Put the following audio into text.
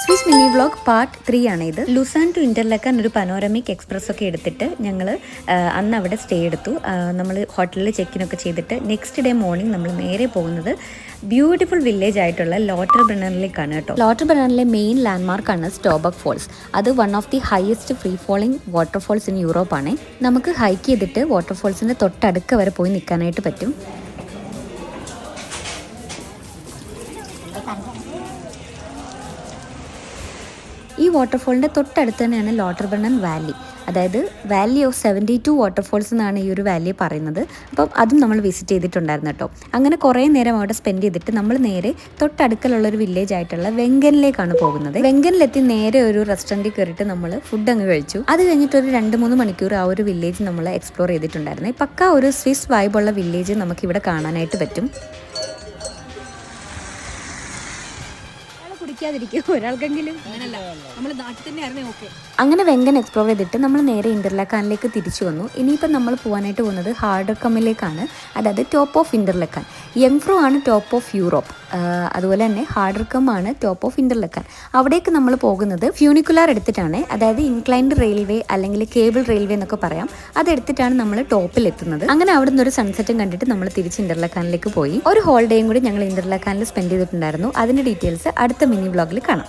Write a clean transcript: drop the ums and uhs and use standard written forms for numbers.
Swiss mini vlog part 3 ആണ് ഇത്. Luzan to ഇന്റർലക്കാൻ ഒരു പനോരമിക് എക്സ്പ്രസ് ഒക്കെ എടുത്തിട്ട് ഞങ്ങൾ അന്ന് അവിടെ സ്റ്റേ എടുത്തു. നമ്മൾ ഹോട്ടലിൽ ചെക്കിനൊക്കെ ചെയ്തിട്ട് നെക്സ്റ്റ് ഡേ മോർണിംഗ് നമ്മൾ നേരെ പോകുന്നത് ബ്യൂട്ടിഫുൾ വില്ലേജ് ആയിട്ടുള്ള ലോട്ടർ ബ്രണ്ണറിലേക്കാണ് കേട്ടോ. ലോട്ടർ ബ്രണ്ണറിലെ മെയിൻ ലാൻഡ്മാർക്കാണ് സ്റ്റോബക് ഫോൾസ്. അത് one of the highest free falling waterfalls in Europe ആണ്. നമുക്ക് ഹൈക്ക് ചെയ്തിട്ട് വാട്ടർഫോൾസിൻ്റെ തൊട്ടടുക്ക വരെ പോയി നിൽക്കാനായിട്ട് പറ്റും. ഈ വാട്ടർഫോളിൻ്റെ തൊട്ടടുത്ത് തന്നെയാണ് ലോട്ടർ ബ്രണ്ണൻ വാലി. അതായത് വാലി ഓഫ് 72 വാട്ടർഫോൾസ് എന്നാണ് ഈ ഒരു വാലി പറയുന്നത്. അപ്പം അതും നമ്മൾ വിസിറ്റ് ചെയ്തിട്ടുണ്ടായിരുന്നു കേട്ടോ. അങ്ങനെ കുറേ നേരം അവിടെ സ്പെൻഡ് ചെയ്തിട്ട് നമ്മൾ നേരെ തൊട്ടടുക്കലുള്ള ഒരു വില്ലേജ് ആയിട്ടുള്ള വെങ്കനിലേക്കാണ് പോകുന്നത്. വെങ്കനിലെത്തി നേരെ ഒരു റെസ്റ്റോറൻറ്റിൽ കയറിയിട്ട് നമ്മൾ ഫുഡ് അങ്ങ് കഴിച്ചു. അത് കഴിഞ്ഞിട്ട് ഒരു 2-3 മണിക്കൂർ ആ ഒരു വില്ലേജ് നമ്മൾ എക്സ്പ്ലോർ ചെയ്തിട്ടുണ്ടായിരുന്നു. പക്ക ഒരു സ്വിസ് വൈബുള്ള വില്ലേജ് നമുക്കിവിടെ കാണാനായിട്ട് പറ്റും. അങ്ങനെ വെങ്കൻ എക്സ്പ്ലോർ ചെയ്തിട്ട് നമ്മൾ നേരെ ഇന്റർലക്കാനിലേക്ക് തിരിച്ചു വന്നു. ഇനിയിപ്പോൾ നമ്മൾ പോകാനായിട്ട് പോകുന്നത് ഹാർഡർകമ്മിലേക്കാണ്. അതായത് ടോപ്പ് ഓഫ് ഇന്റർലക്കാൻ. യങ്ഫ്രോ ആണ് ടോപ്പ് ഓഫ് യൂറോപ്പ്. അതുപോലെ തന്നെ ഹാർഡർകം ആണ് ടോപ്പ് ഓഫ് ഇന്റർലക്കാൻ. അവിടേക്ക് നമ്മൾ പോകുന്നത് ഫ്യൂണിക്കുലാർ എടുത്തിട്ടാണ്. അതായത് ഇൻക്ലൈൻഡ് റെയിൽവേ അല്ലെങ്കിൽ കേബിൾ റെയിൽവേ എന്നൊക്കെ പറയാം. അതെടുത്തിട്ടാണ് നമ്മൾ ടോപ്പിൽ എത്തുന്നത്. അങ്ങനെ അവിടെ നിന്ന് ഒരു സൺസെറ്റും കണ്ടിട്ട് നമ്മൾ തിരിച്ച് ഇന്റർലക്കാനിലേക്ക് പോയി. ഒരു ഹോളിഡേയും കൂടി ഞങ്ങൾ ഇന്റർലക്കാനിൽ സ്പെൻഡ് ചെയ്തിട്ടുണ്ടായിരുന്നു. അതിന്റെ ഡീറ്റെയിൽസ് അടുത്ത മിനി വ്ളോഗിൽ കാണാം.